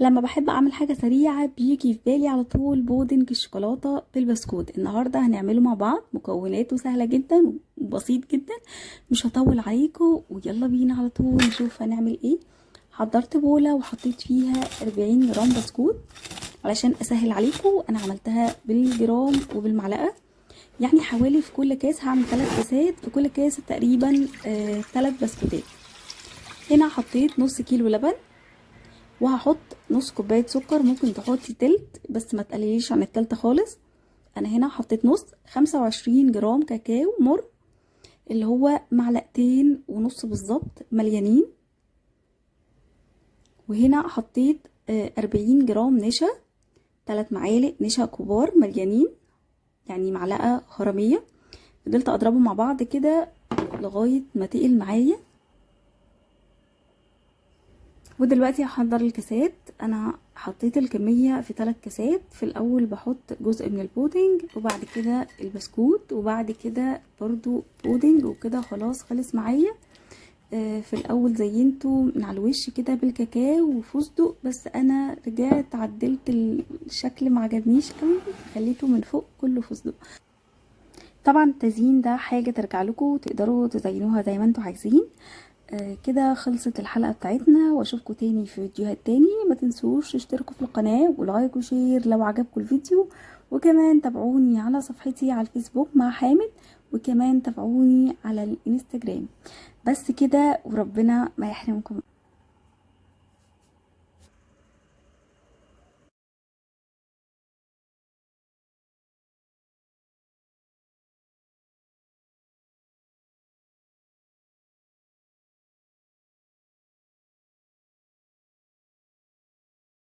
لما بحب اعمل حاجه سريعه بيجي في بالي على طول بودنج الشوكولاته بالبسكوت. النهارده هنعمله مع بعض، مكوناته سهله جدا وبسيط جدا، مش هطول عليكم ويلا بينا على طول نشوف هنعمل ايه. حضرت بوله وحطيت فيها 40 جرام بسكوت علشان اسهل عليكم. انا عملتها بالجرام وبالمعلقه، يعني حوالي في كل كاس هعمل 3 كاسات، في كل كاس تقريبا 3 بسكوتات. هنا حطيت نص كيلو لبن، وهحط نص كوبايه سكر، ممكن تحطي تلت بس ما تقلليش عن التلت خالص. انا هنا حطيت نص 25 جرام كاكاو مر، اللي هو معلقتين ونص بالظبط مليانين. وهنا حطيت 40 جرام نشا، 3 معالق نشا كبار مليانين، يعني معلقه خراميه. فضلت اضربه مع بعض كده لغايه ما تقل معايا. ودلوقتي هحضر الكاسات. انا حطيت الكمية في 3 كاسات. في الاول بحط جزء من البودنج، وبعد كده البسكوت، وبعد كده برضو بودنج، وكده خلاص خلص معايا. في الاول زينته من على الوش كده بالكاكاو وفستق، بس انا رجعت عدلت الشكل ما عجبنيش قوي، خليته من فوق كله فستق. طبعا التزيين ده حاجة ترجع لكم، تقدروا تزينوها زي ما انتوا عايزين. كده خلصت الحلقة بتاعتنا، واشوفكم تاني في فيديوهات تاني. ما تنسوش تشتركوا في القناة ولايك وشير لو عجبكم الفيديو، وكمان تابعوني على صفحتي على الفيسبوك مع حامد، وكمان تابعوني على الانستجرام. بس كده وربنا ما يحرمكم.